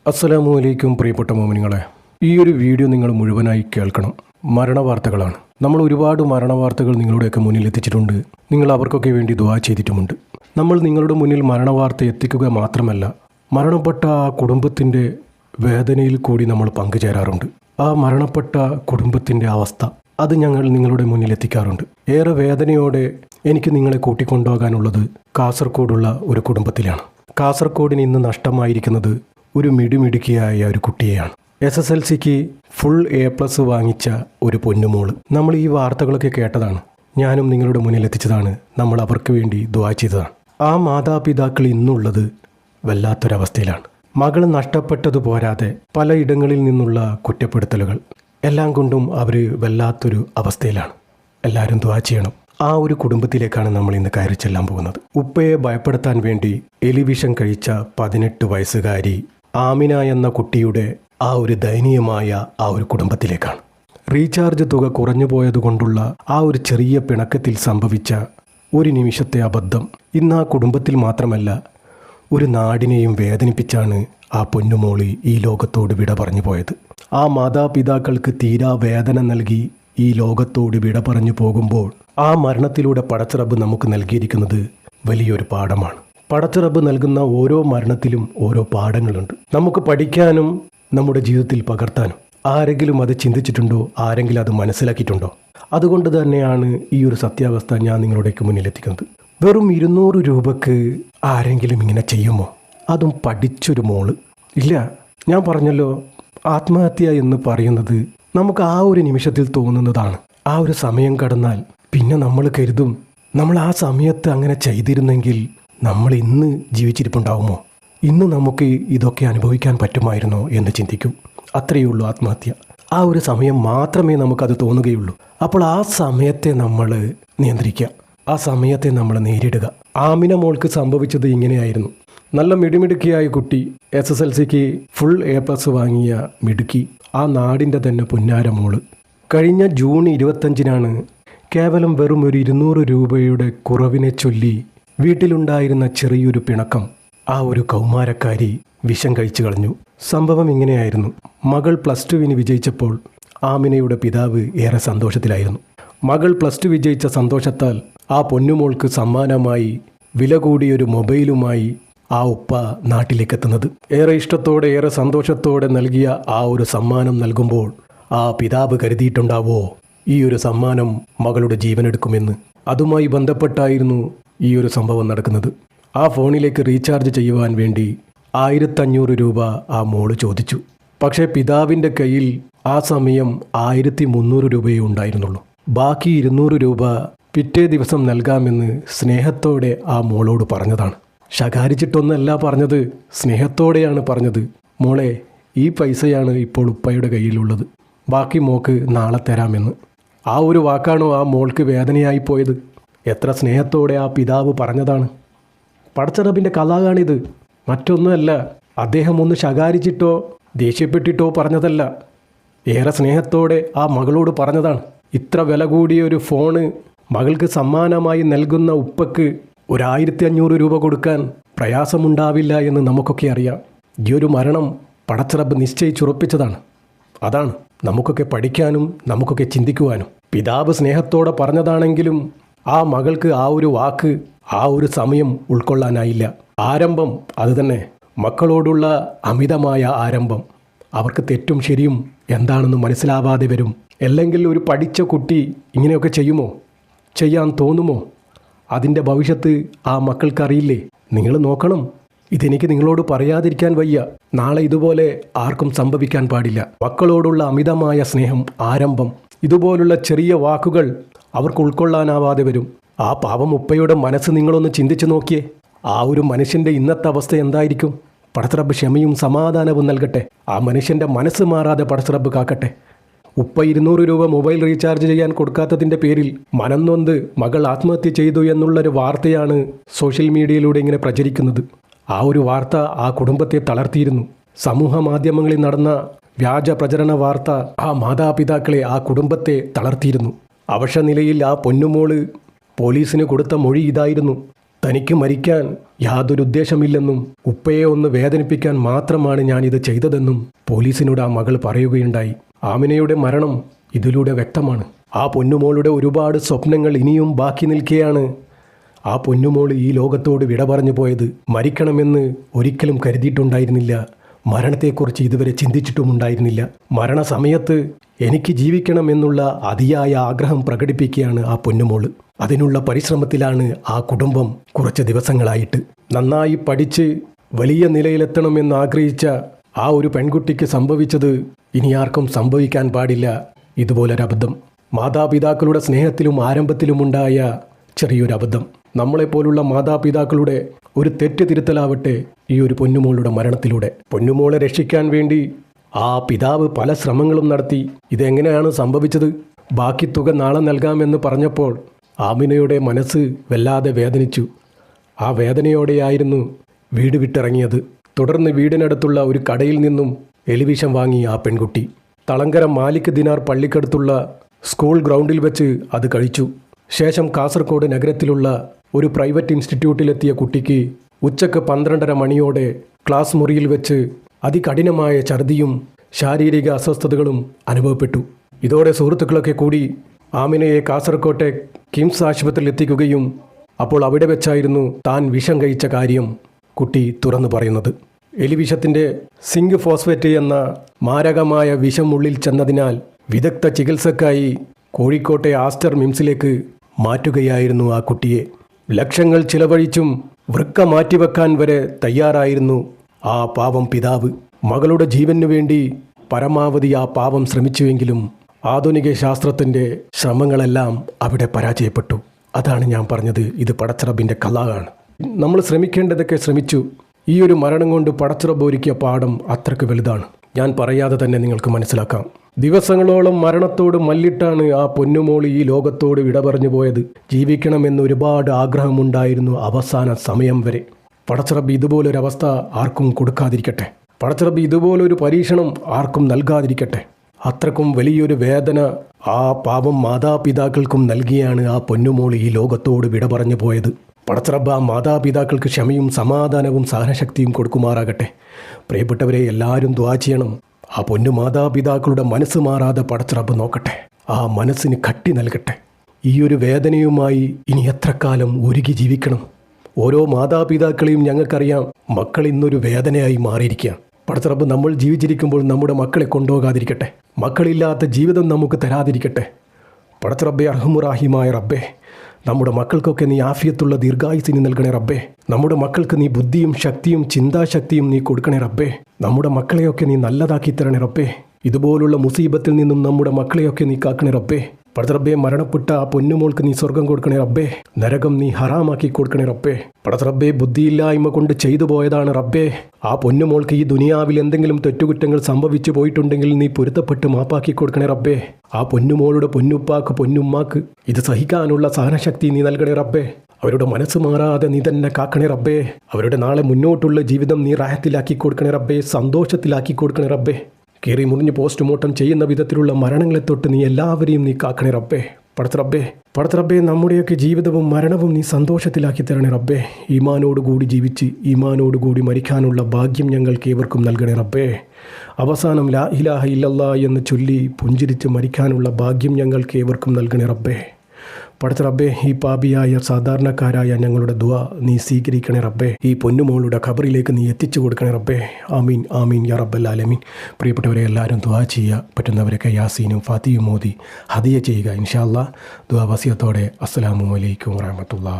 അസ്സലാമു അലൈക്കും പ്രിയപ്പെട്ട മോമിനിങ്ങളെ, ഈ ഒരു വീഡിയോ നിങ്ങൾ മുഴുവനായി കേൾക്കണം. മരണവാർത്തകളാണ്. നമ്മൾ ഒരുപാട് മരണവാർത്തകൾ നിങ്ങളുടെയൊക്കെ മുന്നിൽ എത്തിച്ചിട്ടുണ്ട്. നിങ്ങൾ അവർക്കൊക്കെ വേണ്ടി ദുആ ചെയ്തിട്ടുമുണ്ട്. നമ്മൾ നിങ്ങളുടെ മുന്നിൽ മരണവാർത്ത എത്തിക്കുക മാത്രമല്ല, മരണപ്പെട്ട ആ കുടുംബത്തിൻ്റെ വേദനയിൽ കൂടി നമ്മൾ പങ്കുചേരാറുണ്ട്. ആ മരണപ്പെട്ട കുടുംബത്തിൻ്റെ അവസ്ഥ അത് ഞങ്ങൾ നിങ്ങളുടെ മുന്നിൽ എത്തിക്കാറുണ്ട്. ഏറെ വേദനയോടെ എനിക്ക് നിങ്ങളെ കൂട്ടിക്കൊണ്ടുപോകാനുള്ളത് കാസർഗോഡുള്ള ഒരു കുടുംബത്തിലാണ്. കാസർഗോഡിന് ഇന്ന് നഷ്ടമായിരിക്കുന്നത് ഒരു മിടുമിടുക്കിയായ ഒരു കുട്ടിയെയാണ്. SSLCക്ക് ഫുൾ A+ വാങ്ങിച്ച ഒരു പൊന്നുമോള്. നമ്മൾ ഈ വാർത്തകളൊക്കെ കേട്ടതാണ്. ഞാനും നിങ്ങളുടെ മുന്നിൽ എത്തിച്ചതാണ്. നമ്മൾ അവർക്ക് വേണ്ടി ദുആ ചെയ്തതാണ്. ആ മാതാപിതാക്കൾ ഇന്നുള്ളത് വല്ലാത്തൊരവസ്ഥയിലാണ്. മകൾ നഷ്ടപ്പെട്ടതു പോരാതെ പലയിടങ്ങളിൽ നിന്നുള്ള കുറ്റപ്പെടുത്തലുകൾ എല്ലാം കൊണ്ടും അവർ വല്ലാത്തൊരു അവസ്ഥയിലാണ്. എല്ലാവരും ദുആ ചെയ്യണം. ആ ഒരു കുടുംബത്തിലേക്കാണ് നമ്മൾ ഇന്ന് കയറി ചെല്ലാൻ പോകുന്നത്. ഉപ്പയെ ഭയപ്പെടുത്താൻ വേണ്ടി എലിവിഷൻ കഴിച്ച 18 വയസ്സുകാരി ആമിന എന്ന കുട്ടിയുടെ ആ ഒരു ദയനീയമായ ആ ഒരു കുടുംബത്തിലേക്കാണ്. റീചാർജ് തുക കുറഞ്ഞു പോയതുകൊണ്ടുള്ള ആ ഒരു ചെറിയ പിണക്കത്തിൽ സംഭവിച്ച ഒരു നിമിഷത്തെ അബദ്ധം ഇന്ന് ആ കുടുംബത്തിൽ മാത്രമല്ല, ഒരു നാടിനെയും വേദനിപ്പിച്ചാണ് ആ പൊന്നുമോളി ഈ ലോകത്തോട് വിട പറഞ്ഞു പോയത്. ആ മാതാപിതാക്കൾക്ക് തീരാ വേദന നൽകി ഈ ലോകത്തോട് വിട പറഞ്ഞു പോകുമ്പോൾ ആ മരണത്തിലൂടെ പടച്ചറബ് നമുക്ക് നൽകിയിരിക്കുന്നത് വലിയൊരു പാഠമാണ്. പടച്ചറബ് നൽകുന്ന ഓരോ മരണത്തിലും ഓരോ പാഠങ്ങളുണ്ട്, നമുക്ക് പഠിക്കാനും നമ്മുടെ ജീവിതത്തിൽ പകർത്താനും. ആരെങ്കിലും അത് ചിന്തിച്ചിട്ടുണ്ടോ? ആരെങ്കിലും അത് മനസ്സിലാക്കിയിട്ടുണ്ടോ? അതുകൊണ്ട് തന്നെയാണ് ഈ ഒരു സത്യാവസ്ഥ ഞാൻ നിങ്ങളുടെയൊക്കെ മുന്നിലെത്തിക്കുന്നത്. വെറും 200 രൂപക്ക് ആരെങ്കിലും ഇങ്ങനെ ചെയ്യുമോ? അതും പഠിച്ചൊരു മോള്. ഇല്ല, ഞാൻ പറഞ്ഞല്ലോ, ആത്മഹത്യ എന്ന് പറയുന്നത് നമുക്ക് ആ ഒരു നിമിഷത്തിൽ തോന്നുന്നതാണ്. ആ ഒരു സമയം കടന്നാൽ പിന്നെ നമ്മൾ കരുതും, നമ്മൾ ആ സമയത്ത് അങ്ങനെ ചെയ്തിരുന്നെങ്കിൽ നമ്മൾ ഇന്ന് ജീവിച്ചിരിപ്പുണ്ടാവുമോ? ഇന്ന് നമുക്ക് ഇതൊക്കെ അനുഭവിക്കാൻ പറ്റുമായിരുന്നോ എന്ന് ചിന്തിക്കും. അത്രയേ ഉള്ളൂ ആത്മഹത്യ. ആ ഒരു സമയം മാത്രമേ നമുക്കത് തോന്നുകയുള്ളൂ. അപ്പോൾ ആ സമയത്തെ നമ്മൾ നിയന്ത്രിക്കുക, ആ സമയത്തെ നമ്മൾ നേരിടുക. ആമിന മോൾക്ക് സംഭവിച്ചത് ഇങ്ങനെയായിരുന്നു. നല്ല മിടുമിടുക്കിയായ കുട്ടി, SSLCക്ക് ഫുൾ A+ വാങ്ങിയ മിടുക്കി, ആ നാടിൻ്റെ തന്നെ പുന്നാര മോള്. കഴിഞ്ഞ ജൂൺ 25-നാണ് കേവലം വെറും ഒരു 200 രൂപയുടെ കുറവിനെ ചൊല്ലി വീട്ടിലുണ്ടായിരുന്ന ചെറിയൊരു പിണക്കം ആ ഒരു കൗമാരക്കാരി വിഷം കഴിച്ചു കളഞ്ഞു. സംഭവം ഇങ്ങനെയായിരുന്നു. മകൾ +2 വിജയിച്ചപ്പോൾ ആമിനയുടെ പിതാവ് ഏറെ സന്തോഷത്തിലായിരുന്നു. മകൾ +2 വിജയിച്ച സന്തോഷത്താൽ ആ പൊന്നുമോൾക്ക് സമ്മാനമായി വില കൂടിയൊരു മൊബൈലുമായി ആ ഉപ്പ നാട്ടിലേക്കെത്തുന്നത്. ഏറെ ഇഷ്ടത്തോടെ ഏറെ സന്തോഷത്തോടെ നൽകിയ ആ ഒരു സമ്മാനം നൽകുമ്പോൾ ആ പിതാവ് കരുതിയിട്ടുണ്ടാവോ ഈ ഒരു സമ്മാനം മകളുടെ ജീവനെടുക്കുമെന്ന്? അതുമായി ബന്ധപ്പെട്ടായിരുന്നു ഈ ഒരു സംഭവം നടക്കുന്നത്. ആ ഫോണിലേക്ക് റീചാർജ് ചെയ്യുവാൻ വേണ്ടി 1500 രൂപ ആ മോള് ചോദിച്ചു. പക്ഷേ പിതാവിൻ്റെ കയ്യിൽ ആ സമയം 1300 രൂപയേ ഉണ്ടായിരുന്നുള്ളൂ. ബാക്കി 200 രൂപ പിറ്റേ ദിവസം നൽകാമെന്ന് സ്നേഹത്തോടെ ആ മോളോട് പറഞ്ഞതാണ്. ശകാരിച്ചിട്ടൊന്നല്ല പറഞ്ഞത്, സ്നേഹത്തോടെയാണ് പറഞ്ഞത്. മോളെ, ഈ പൈസയാണ് ഇപ്പോൾ ഉപ്പയുടെ കയ്യിലുള്ളത്, ബാക്കി മോക്ക് നാളെ തരാമെന്ന്. ആ ഒരു വാക്കാണോ ആ മോൾക്ക് വേദനയായി പോയത്? എത്ര സ്നേഹത്തോടെ ആ പിതാവ് പറഞ്ഞതാണ്. പടച്ചറബിൻ്റെ കലാകാണിത്, മറ്റൊന്നുമല്ല. അദ്ദേഹം ഒന്ന് ശകാരിച്ചിട്ടോ ദേഷ്യപ്പെട്ടിട്ടോ പറഞ്ഞതല്ല, ഏറെ സ്നേഹത്തോടെ ആ മകളോട് പറഞ്ഞതാണ്. ഇത്ര വില കൂടിയൊരു ഫോണ് മകൾക്ക് സമ്മാനമായി നൽകുന്ന ഉപ്പക്ക് 1500 രൂപ കൊടുക്കാൻ പ്രയാസമുണ്ടാവില്ല എന്ന് നമുക്കൊക്കെ അറിയാം. ഈ ഒരു മരണം പടച്ചറബ് നിശ്ചയിച്ചുറപ്പിച്ചതാണ്. അതാണ് നമുക്കൊക്കെ പഠിക്കാനും നമുക്കൊക്കെ ചിന്തിക്കുവാനും. പിതാവ് സ്നേഹത്തോടെ പറഞ്ഞതാണെങ്കിലും ആ മകൾക്ക് ആ ഒരു വാക്ക് ആ ഒരു സമയം ഉൾക്കൊള്ളാനായില്ല. ആരംഭം അതുതന്നെ, മക്കളോടുള്ള അമിതമായ ആരംഭം. അവർക്ക് തെറ്റും ശരിയും എന്താണെന്ന് മനസ്സിലാവാതെ വരും. അല്ലെങ്കിൽ ഒരു പഠിച്ച കുട്ടി ഇങ്ങനെയൊക്കെ ചെയ്യുമോ? ചെയ്യാൻ തോന്നുമോ? അതിൻ്റെ ഭവിഷ്യത്ത് ആ മക്കൾക്കറിയില്ലേ? നിങ്ങൾ നോക്കണം. ഇതെനിക്ക് നിങ്ങളോട് പറയാതിരിക്കാൻ വയ്യ. നാളെ ഇതുപോലെ ആർക്കും സംഭവിക്കാൻ പാടില്ല. മക്കളോടുള്ള അമിതമായ സ്നേഹം, ആരംഭം, ഇതുപോലുള്ള ചെറിയ വാക്കുകൾ അവർക്ക് ഉൾക്കൊള്ളാനാവാതെ വരും. ആ പാവം ഉപ്പയുടെ മനസ്സ് നിങ്ങളൊന്ന് ചിന്തിച്ചു നോക്കിയേ. ആ ഒരു മനുഷ്യൻ്റെ ഇന്നത്തെ അവസ്ഥ എന്തായിരിക്കും? പടച്ചറബ് ക്ഷമയും സമാധാനവും നൽകട്ടെ. ആ മനുഷ്യൻ്റെ മനസ്സ് മാറാതെ പടച്ചറബ് കാക്കട്ടെ. ഉപ്പ 200 രൂപ മൊബൈൽ റീചാർജ് ചെയ്യാൻ കൊടുക്കാത്തതിൻ്റെ പേരിൽ മനംനൊന്ത് മകൾ ആത്മഹത്യ ചെയ്തു എന്നുള്ളൊരു വാർത്തയാണ് സോഷ്യൽ മീഡിയയിലൂടെ ഇങ്ങനെ പ്രചരിക്കുന്നത്. ആ ഒരു വാർത്ത ആ കുടുംബത്തെ തളർത്തിയിരുന്നു. സമൂഹ മാധ്യമങ്ങളിൽ നടന്ന വ്യാജ പ്രചരണ വാർത്ത ആ മാതാപിതാക്കളെ, ആ കുടുംബത്തെ തളർത്തിയിരുന്നു. അവശനിലയിൽ ആ പൊന്നുമോള് പോലീസിന് കൊടുത്ത മൊഴി ഇതായിരുന്നു: തനിക്ക് മരിക്കാൻ യാതൊരു ഉദ്ദേശമില്ലെന്നും ഉപ്പയെ ഒന്ന് വേദനിപ്പിക്കാൻ മാത്രമാണ് ഞാനിത് ചെയ്തതെന്നും പോലീസിനോട് ആ മകൾ പറയുകയുണ്ടായി. ആമിനയുടെ മരണം ഇതിലൂടെ വ്യക്തമാണ്. ആ പൊന്നുമോളുടെ ഒരുപാട് സ്വപ്നങ്ങൾ ഇനിയും ബാക്കി നിൽക്കുകയാണ്. ആ പൊന്നുമോൾ ഈ ലോകത്തോട് വിട പറഞ്ഞു പോയത് മരിക്കണമെന്ന് ഒരിക്കലും കരുതിയിട്ടുണ്ടായിരുന്നില്ല. മരണത്തെക്കുറിച്ച് ഇതുവരെ ചിന്തിച്ചിട്ടുമുണ്ടായിരുന്നില്ല. മരണസമയത്ത് എനിക്ക് ജീവിക്കണമെന്നുള്ള അതിയായ ആഗ്രഹം പ്രകടിപ്പിക്കുകയാണ് ആ പൊന്നുമോള്. അതിനുള്ള പരിശ്രമത്തിലാണ് ആ കുടുംബം കുറച്ച് ദിവസങ്ങളായിട്ട്. നന്നായി പഠിച്ച് വലിയ നിലയിലെത്തണമെന്ന് ആഗ്രഹിച്ച ആ ഒരു പെൺകുട്ടിക്ക് സംഭവിച്ചത് ഇനി ആർക്കും സംഭവിക്കാൻ പാടില്ല ഇതുപോലൊരബദ്ധം. മാതാപിതാക്കളുടെ സ്നേഹത്തിലും ആരംഭത്തിലുമുണ്ടായ ചെറിയൊരബദ്ധം. നമ്മളെപ്പോലുള്ള മാതാപിതാക്കളുടെ ഒരു തെറ്റ് തിരുത്തലാവട്ടെ ഈ ഒരു പൊന്നുമോളുടെ മരണത്തിലൂടെ. പൊന്നുമോളെ രക്ഷിക്കാൻ വേണ്ടി ആ പിതാവ് പല ശ്രമങ്ങളും നടത്തി. ഇതെങ്ങനെയാണ് സംഭവിച്ചത്? ബാക്കി തുക നാളെ നൽകാമെന്ന് പറഞ്ഞപ്പോൾ ആമിനയുടെ മനസ്സ് വല്ലാതെ വേദനിച്ചു. ആ വേദനയോടെയായിരുന്നു വീട് വിട്ടിറങ്ങിയത്. തുടർന്ന് വീടിനടുത്തുള്ള ഒരു കടയിൽ നിന്നും എലിവിഷം വാങ്ങി ആ പെൺകുട്ടി തളങ്കര മാലിക് ദിനാർ പള്ളിക്കടുത്തുള്ള സ്കൂൾ ഗ്രൗണ്ടിൽ വെച്ച് അത് കഴിച്ചു. ശേഷം കാസർഗോഡ് നഗരത്തിലുള്ള ഒരു പ്രൈവറ്റ് ഇൻസ്റ്റിറ്റ്യൂട്ടിലെത്തിയ കുട്ടിക്ക് ഉച്ചക്ക് 12:30 മണിയോടെ ക്ലാസ് മുറിയിൽ വെച്ച് അതികഠിനമായ ഛർദിയും ശാരീരിക അസ്വസ്ഥതകളും അനുഭവപ്പെട്ടു. ഇതോടെ സുഹൃത്തുക്കളൊക്കെ കൂടി ആമിനയെ കാസർകോട്ടെ കിംസ് ആശുപത്രിയിൽ എത്തിക്കുകയും അപ്പോൾ അവിടെ വെച്ചായിരുന്നു താൻ വിഷം കഴിച്ച കാര്യം കുട്ടി തുറന്നു പറയുന്നത്. എലിവിഷത്തിൻ്റെ സിങ്ക് ഫോസ്ഫേറ്റ് എന്ന മാരകമായ വിഷം ഉള്ളിൽ ചെന്നതിനാൽ വിദഗ്ധ ചികിത്സക്കായി കോഴിക്കോട്ടെ ആസ്റ്റർ മിംസിലേക്ക് മാറ്റുകയായിരുന്നു ആ കുട്ടിയെ. ലക്ഷങ്ങൾ ചിലവഴിച്ചും വൃക്ക മാറ്റിവെക്കാൻ വരെ തയ്യാറായിരുന്നു ആ പാവം പിതാവ്. മകളുടെ ജീവനു വേണ്ടി പരമാവധി ആ പാവം ശ്രമിച്ചുവെങ്കിലും ആധുനിക ശാസ്ത്രത്തിൻ്റെ ശ്രമങ്ങളെല്ലാം അവിടെ പരാജയപ്പെട്ടു. അതാണ് ഞാൻ പറഞ്ഞത്, ഇത് പടച്ചറബിൻ്റെ കലാകാണ്. നമ്മൾ ശ്രമിക്കേണ്ടതൊക്കെ ശ്രമിച്ചു. ഈ ഒരു മരണം കൊണ്ട് പടച്ചറബ് ഒരുക്കിയ പാഠം അത്രയ്ക്ക് വലുതാണ്. ഞാൻ പറയാതെ തന്നെ നിങ്ങൾക്ക് മനസ്സിലാക്കാം. ദിവസങ്ങളോളം മരണത്തോട് മല്ലിട്ടാണ് ആ പൊന്നുമോൾ ഈ ലോകത്തോട് വിട പറഞ്ഞു പോയത്. ജീവിക്കണമെന്ന് ഒരുപാട് ആഗ്രഹമുണ്ടായിരുന്നു അവസാന സമയം വരെ. പടച്ചറബ് ഇതുപോലൊരവസ്ഥ ആർക്കും കൊടുക്കാതിരിക്കട്ടെ. പടച്ചറബ് ഇതുപോലൊരു പരീക്ഷണം ആർക്കും നൽകാതിരിക്കട്ടെ. അത്രക്കും വലിയൊരു വേദന ആ പാവം മാതാപിതാക്കൾക്കും നൽകിയാണ് ആ പൊന്നുമോൾ ഈ ലോകത്തോട് വിട പറഞ്ഞു പോയത്. പടച്ചറബ് ആ മാതാപിതാക്കൾക്ക് ക്ഷമയും സമാധാനവും സഹനശക്തിയും കൊടുക്കുമാറാകട്ടെ. പ്രിയപ്പെട്ടവരെ, എല്ലാവരും ദുആ ചെയ്യണം. ആ പൊന്നു മാതാപിതാക്കളുടെ മനസ്സ് മാറാതെ പടച്ചറബ് നോക്കട്ടെ, ആ മനസ്സിന് കട്ടി നൽകട്ടെ. ഈ ഒരു വേദനയുമായി ഇനി എത്ര കാലം ഒരുങ്ങി ജീവിക്കണം? ഓരോ മാതാപിതാക്കളെയും ഞങ്ങൾക്കറിയാം, മക്കൾ ഇന്നൊരു വേദനയായി മാറിയിരിക്കുകയാണ്. പടച്ചറബ് നമ്മൾ ജീവിച്ചിരിക്കുമ്പോൾ നമ്മുടെ മക്കളെ കൊണ്ടുപോകാതിരിക്കട്ടെ. മക്കളില്ലാത്ത ജീവിതം നമുക്ക് തരാതിരിക്കട്ടെ. പടച്ചറബ്ബെ, അർഹമുറാഹിമായ റബ്ബേ, നമ്മുടെ മക്കൾക്കൊക്കെ നീ ആഫിയത്തുള്ള ദീർഘായുസിന് നൽകണേ റബ്ബേ. നമ്മുടെ മക്കൾക്ക് നീ ബുദ്ധിയും ശക്തിയും ചിന്താശക്തിയും നീ കൊടുക്കണേ റബ്ബേ. നമ്മുടെ മക്കളെയൊക്കെ നീ നല്ലതാക്കി തരണേ റബ്ബേ. ഇതുപോലുള്ള മുസീബത്തിൽ നിന്നും നമ്മുടെ മക്കളെയൊക്കെ നീ കാക്കണേ റബ്ബേ. പടച്ചറബ്ബെ, മരണപ്പെട്ട ആ പൊന്നുമോൾക്ക് നീ സ്വർഗം കൊടുക്കണേ റബ്ബേ. നരകം നീ ഹറാമാക്കി കൊടുക്കണേ റബ്ബേ. പടച്ചറബ്ബെ, ബുദ്ധിയില്ലായ്മ കൊണ്ട് ചെയ്തു പോയതാണ് റബ്ബേ. ആ പൊന്നുമോൾക്ക് ഈ ദുനിയാവിൽ എന്തെങ്കിലും തെറ്റുകുറ്റങ്ങൾ സംഭവിച്ചു പോയിട്ടുണ്ടെങ്കിൽ നീ പൊരുത്തപ്പെട്ട് മാപ്പാക്കി കൊടുക്കണേ റബ്ബേ. ആ പൊന്നുമോളുടെ പൊന്നുപ്പാക്ക് പൊന്നുമ്മാക്ക് ഇത് സഹിക്കാനുള്ള സഹനശക്തി നീ നൽകണേ റബ്ബേ. അവരുടെ മനസ്സ് മാറാതെ നീ തന്നെ കാക്കണേ റബ്ബേ. അവരുടെ നാളെ മുന്നോട്ടുള്ള ജീവിതം നീ റാഹത്തിലാക്കി കൊടുക്കണേ റബ്ബേ, സന്തോഷത്തിലാക്കി കൊടുക്കണേ റബ്ബേ. കീറി മുറിഞ്ഞ് പോസ്റ്റ്മോർട്ടം ചെയ്യുന്ന വിധത്തിലുള്ള മരണങ്ങളെ തൊട്ട് നീ എല്ലാവരെയും നീ കാക്കണേ റബ്ബേ. പടച്ചറബ്ബേ, നമ്മുടെയൊക്കെ ജീവിതവും മരണവും നീ സന്തോഷത്തിലാക്കി തരണേ റബ്ബേ. ഈമാനോടുകൂടി ജീവിച്ച് ഈമാനോടുകൂടി മരിക്കാനുള്ള ഭാഗ്യം ഞങ്ങൾക്ക് ഏവർക്കും നൽകണേ റബ്ബേ. അവസാനം ലാ ഇലാഹ ഇല്ലല്ലാ എന്ന് ചൊല്ലി പുഞ്ചിരിച്ച് മരിക്കാനുള്ള ഭാഗ്യം ഞങ്ങൾക്ക് ഏവർക്കും നൽകണേ റബ്ബേ. പടച്ചറബ്ബേ, ഈ പാപിയായ സാധാരണക്കാരായ ഞങ്ങളുടെ ദുആ നീ സ്വീകരിക്കണേ റബ്ബേ. ഈ പൊന്നുമോളുടെ ഖബറിലേക്ക് നീ എത്തിച്ചു കൊടുക്കണേ റബ്ബേ. ആമീൻ ആമീൻ യാ റബ്ബൽ ആലമീൻ. പ്രിയപ്പെട്ടവരെ, എല്ലാവരും ദുആ ചെയ്യുക. പറ്റുന്നവരൊക്കെ യാസീനും ഫാത്തിയും മോദി ഹദിയ ചെയ്യുക ഇൻഷാ അല്ലാഹ്. ദുആ വസിയത്തോടെ അസ്സലാമു അലൈക്കും വറഹ്മത്തുള്ളാഹി.